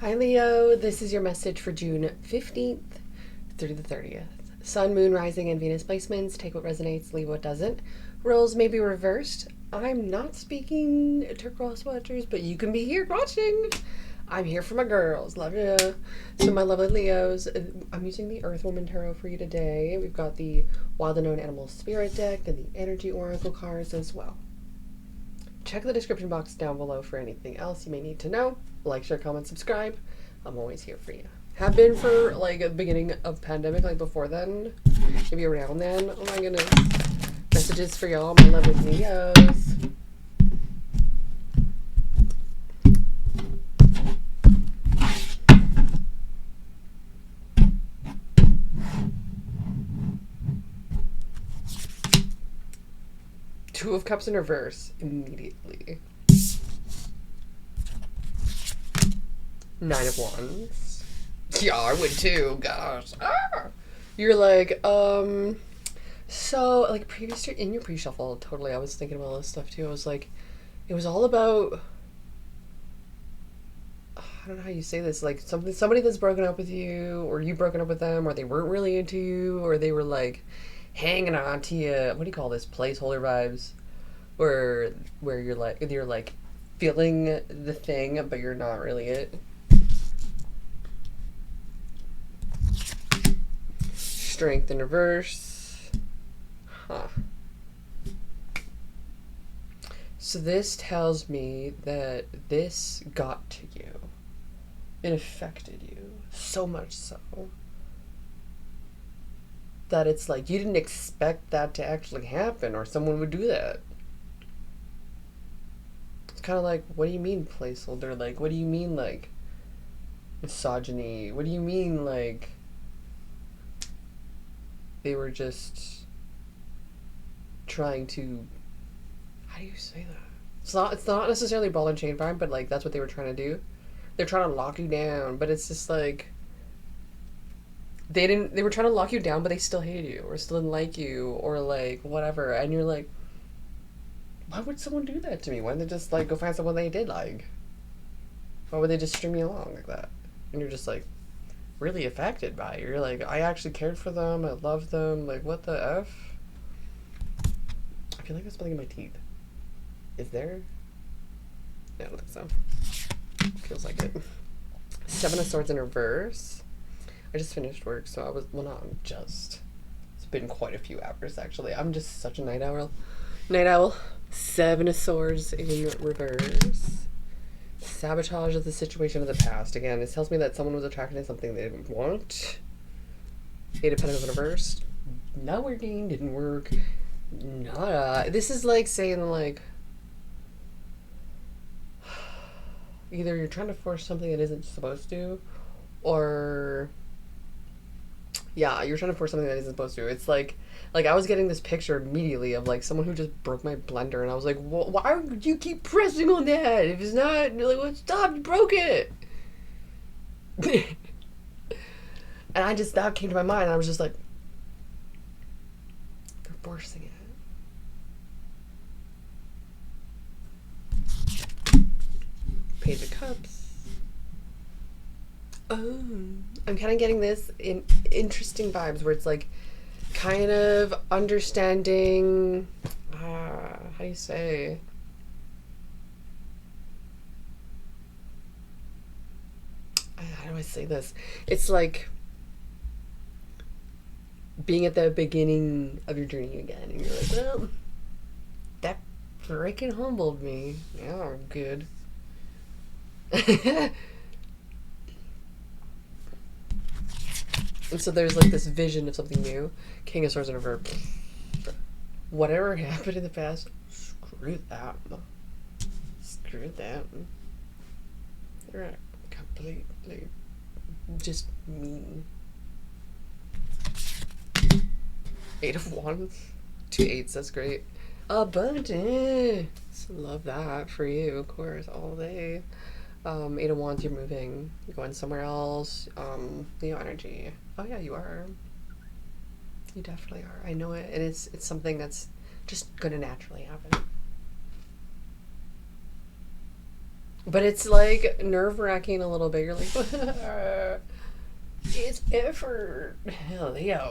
Hi Leo, this is your message for June 15th through the 30th. Sun, Moon, Rising, and Venus placements. Take what resonates, leave what doesn't. Roles may be reversed. I'm not speaking to cross watchers, but you can be here watching. I'm here for my girls. Love ya. So my lovely Leos, I'm using the Earth Woman Tarot for you today. We've got the Wild Unknown Animal Spirit deck and the Energy Oracle cards as well. Check the description box down below for anything else you may need to know. Like, share, comment, subscribe. I'm always here for you. Have been for like the beginning of pandemic, like before then, maybe around then. Oh my goodness. Messages for y'all, my lovely Leos. Two of Cups in reverse immediately. Nine of Wands. Yeah, I would too. Gosh. Ah! You're like, so like previous in your pre-shuffle, totally. I was thinking about all this stuff too. I was like, it was all about. I don't know how you say this. Like somebody that's broken up with you, or you broken up with them, or they weren't really into you, or they were like hanging on to you. What do you call this? Placeholder vibes, where you're like feeling the thing, but you're not really it. Strength in reverse. Huh. So this tells me that this got to you. It affected you. So much so that it's like you didn't expect that to actually happen or someone would do that. It's kind of like, what do you mean placeholder? Like, what do you mean like misogyny? What do you mean like they were just trying to, how do you say that? It's not necessarily ball and chain vibe, but like that's what they were trying to do. They're trying to lock you down, but it's just like they were trying to lock you down, but they still hated you or still didn't like you or like whatever. And you're like, why would someone do that to me? Why didn't they just like go find someone they did like? Why would they just string me along like that? And you're just like really affected by it. You're like, I actually cared for them, I loved them, like what the F? I feel like there's something in my teeth. Is there? No, I don't think so. Feels like it. Seven of Swords in reverse. I just finished work, so I was, well, not just. It's been quite a few hours, actually. I'm just such a night owl. Night owl. Seven of Swords in reverse. Sabotage of the situation of the past. Again, this tells me that someone was attracted to something they didn't want. Eight of Pentacles in reverse. Not working, didn't work. Nada. This is like saying, like, either you're trying to force something that isn't supposed to, or yeah, you're trying to force something that isn't supposed to. It's like I was getting this picture immediately of like someone who just broke my blender, and I was like, well, why would you keep pressing on that if it's not like, what? Stop, you broke it. And I just, that came to my mind, and I was just like, they're forcing it. Page of Cups. Oh, I'm kind of getting this in interesting vibes where it's like kind of understanding. How do you say? How do I say this? It's like being at the beginning of your journey again, and you're like, well, that freaking humbled me. Yeah, I'm good. And so there's like this vision of something new. King of Swords in reverse. Whatever happened in the past, screw that. Screw that. You're completely just mean. Eight of Wands. Two eights, that's great. Abundance. Love that for you, of course, all day. Eight of Wands, you're moving. You're going somewhere else. Leo energy. Oh yeah, you are. You definitely are. I know it. And it's something that's just gonna naturally happen. But it's like nerve-wracking a little bit. You're like, it's effort. Hell yeah.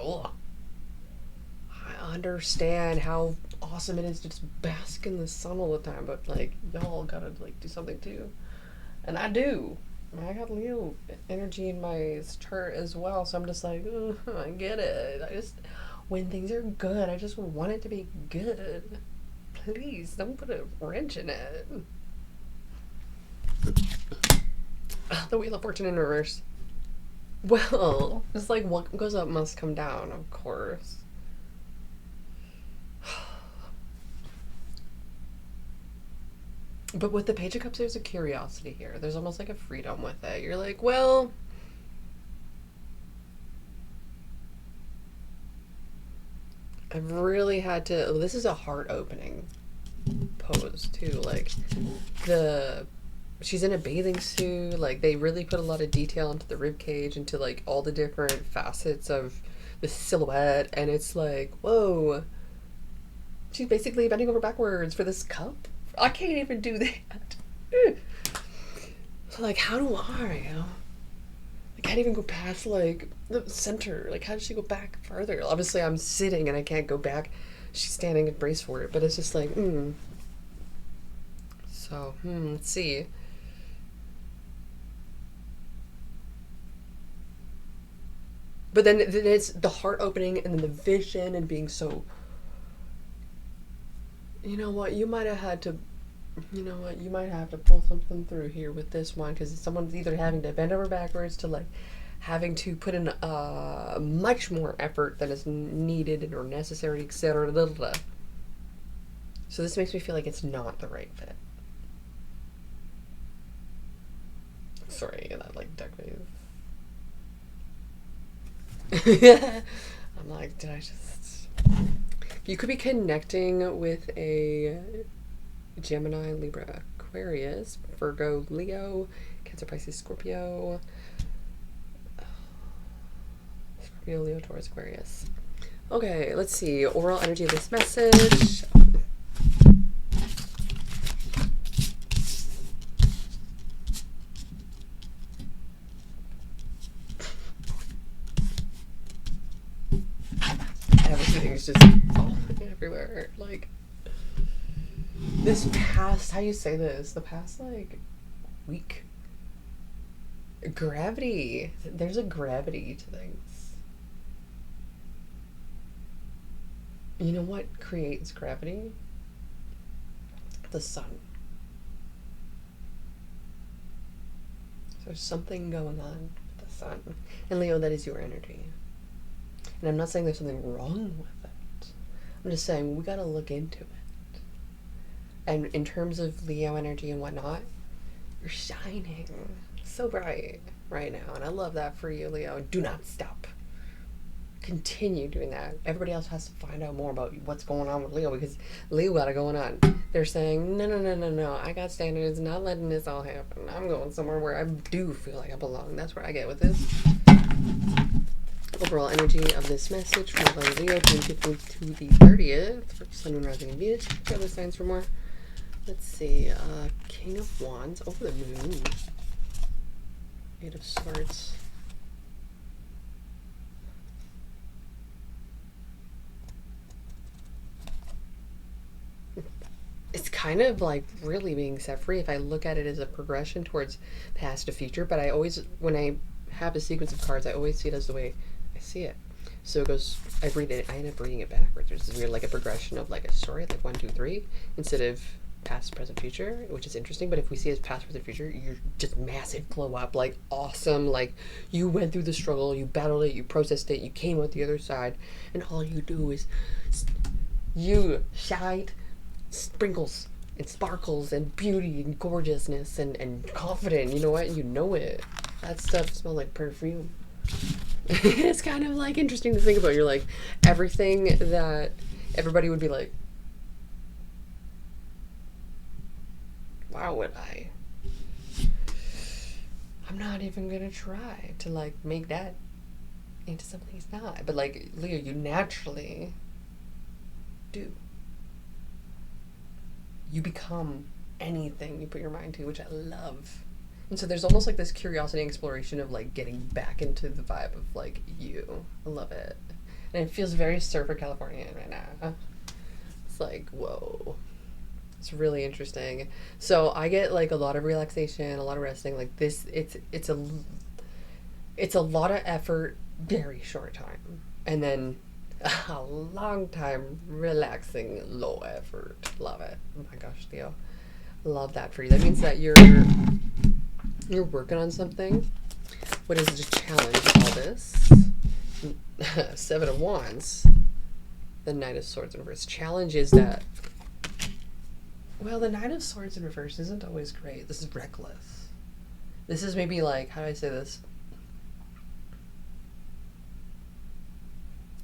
I understand how awesome it is to just bask in the sun all the time, but like, y'all gotta like do something too. And I do. I got Leo energy in my chart as well, so I'm just like, I get it. I just, when things are good, I just want it to be good. Please, don't put a wrench in it. The Wheel of Fortune in reverse. Well, it's like what goes up must come down, of course. But with the Page of Cups, there's a curiosity here. There's almost like a freedom with it. You're like, well, I've really had to. This is a heart opening pose too. Like she's in a bathing suit. Like they really put a lot of detail into the rib cage, into like all the different facets of the silhouette, and it's like, whoa. She's basically bending over backwards for this cup. I can't even do that. So like, how do I can't even go past like the center. Like, how does she go back further? Obviously, I'm sitting and I can't go back. She's standing and brace for it, but it's just like, So, let's see. But then it's the heart opening and then the vision and being so. You know what? You might have had to. You know what? You might have to pull something through here with this one because someone's either having to bend over backwards to like having to put in much more effort than is needed or necessary, etc. So this makes me feel like it's not the right fit. Sorry, that like duck wave. I'm like, did I just? You could be connecting with a Gemini, Libra, Aquarius, Virgo, Leo, Cancer, Pisces, Scorpio, Leo, Taurus, Aquarius. Okay, let's see. Oral energy of this message. Everything's just falling everywhere. Like, this past, how you say this? The past, like, week. Gravity. There's a gravity to things. You know what creates gravity? The sun. So there's something going on with the sun. And Leo, that is your energy. And I'm not saying there's something wrong with it. I'm just saying we gotta look into it. And in terms of Leo energy and whatnot, you're shining so bright right now. And I love that for you, Leo. Do not stop. Continue doing that. Everybody else has to find out more about what's going on with Leo because Leo got it going on. They're saying, no. I got standards, not letting this all happen. I'm going somewhere where I do feel like I belong. That's where I get with this. Overall energy of this message from Leo, June 15th to the 30th. For Sun, Moon, Rising, and Venus. Check out the signs for more. Let's see. King of Wands over the moon. Eight of Swords. It's kind of like really being set free if I look at it as a progression towards past to future. But I always, when I have a sequence of cards, I always see it as the way I see it. So it goes, I end up reading it backwards. There's weird, like a progression of like a story, like 1, 2, 3, instead of past, present, future, which is interesting. But if we see it as past, present, future, you're just massive glow up, like awesome, like you went through the struggle, you battled it, you processed it, you came out the other side, and all you do is you shine sprinkles and sparkles and beauty and gorgeousness and confident. You know what? You know it. That stuff smells like perfume. It's kind of like interesting to think about. You're like everything that everybody would be like, why would I? I'm not even gonna try to like make that into something it's not. But like Leo, you naturally do. You become anything you put your mind to, which I love. And so there's almost like this curiosity and exploration of like getting back into the vibe of like you. I love it. And it feels very surfer Californian right now. It's like, whoa. It's really interesting. So I get like a lot of relaxation, a lot of resting. Like this, it's a lot of effort, very short time, and then a long time relaxing, low effort. Love it. Oh my gosh, Theo, love that for you. That means that you're working on something. What is the challenge of all this? Seven of Wands, the Knight of Swords in reverse. Challenge is that, well, the Knight of Swords in reverse isn't always great. This is reckless. This is maybe like, how do I say this?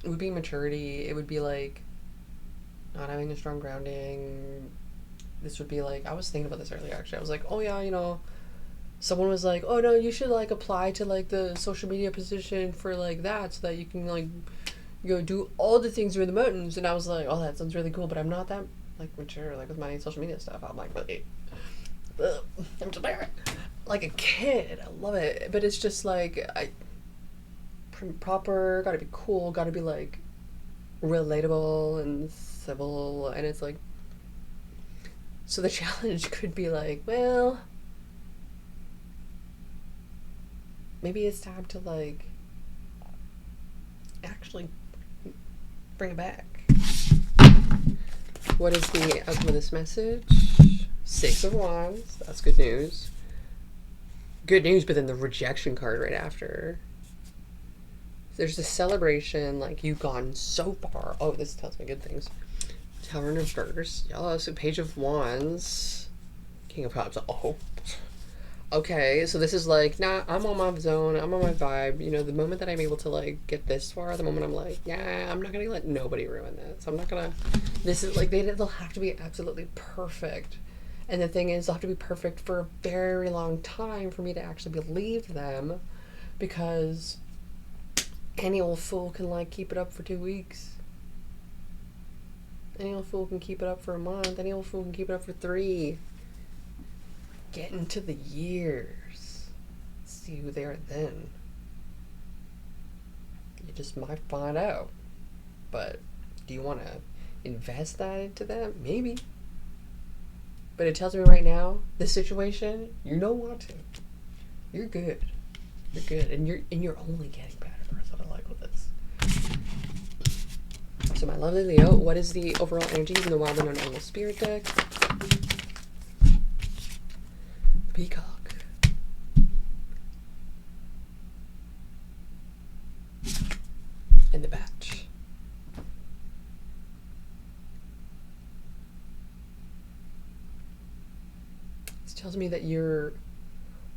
It would be maturity. It would be like not having a strong grounding. This would be like, I was thinking about this earlier actually. I was like, oh yeah, you know, someone was like, oh no, you should like apply to like the social media position for like that so that you can like go do all the things you're in the mountains. And I was like, oh, that sounds really cool, but I'm not that like mature like with my social media stuff. I'm like, really, I'm just like a kid. I love it, but it's just like proper, gotta be cool, gotta be like relatable and civil, and it's like, so the challenge could be like, well, maybe it's time to like actually bring it back. What is the outcome of this message? Six of Wands. That's good news. Good news, but then the rejection card right after. There's a celebration, like you've gone so far. Oh, this tells me good things. Tower in reverse. Yeah, so Page of Wands. King of Cups. Oh. Okay, so this is like, nah, I'm on my zone, I'm on my vibe. You know, the moment that I'm able to like get this far, the moment I'm like, yeah, I'm not gonna let nobody ruin this. I'm not gonna, this is like, they'll have to be absolutely perfect. And the thing is, they'll have to be perfect for a very long time for me to actually believe them, because any old fool can like keep it up for 2 weeks. Any old fool can keep it up for a month. Any old fool can keep it up for 3. Get into the years. See who they are then. You just might find out. But do you want to invest that into them? Maybe. But it tells me right now, this situation, you don't want to. You're good. You're good. And you're only getting better. That's what I like with this. So my lovely Leo, what is the overall energy in the Wild and Unknown Spirit deck? Peacock. And the Batch. This tells me that you're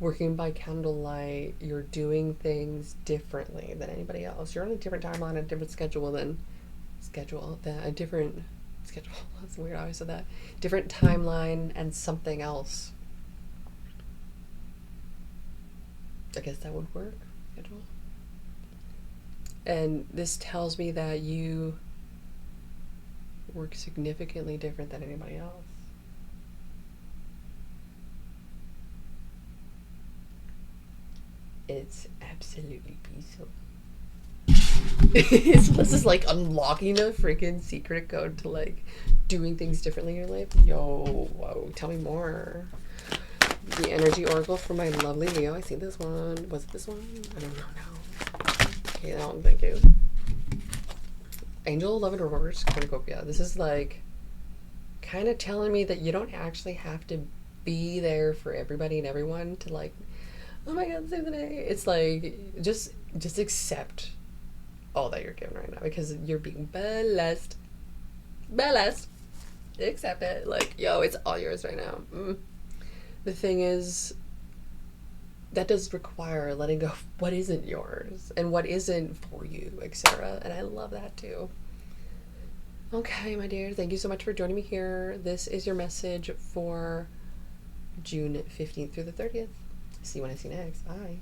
working by candlelight, you're doing things differently than anybody else. You're on a different timeline, a different schedule, a different schedule. That's weird, I always said that. Different timeline and something else. I guess that would work. Schedule. And this tells me that you work significantly different than anybody else. It's absolutely peaceful. This is like unlocking a freaking secret code to like doing things differently in your life. Yo, whoa, tell me more. The energy oracle for my lovely Leo. I see this one. Was it this one? I don't know now. Okay, that one, thank you. Angel of Love and Reverse Cornucopia. This is like kind of telling me that you don't actually have to be there for everybody and everyone to like, oh my god, save the day. It's like just accept all that you're given right now, because you're being blessed. Blessed. Accept it. Like, yo, it's all yours right now. The thing is, that does require letting go of what isn't yours and what isn't for you, etc. And I love that too. Okay, my dear, thank you so much for joining me here. This is your message for June 15th through the 30th. See you when I see you next. Bye.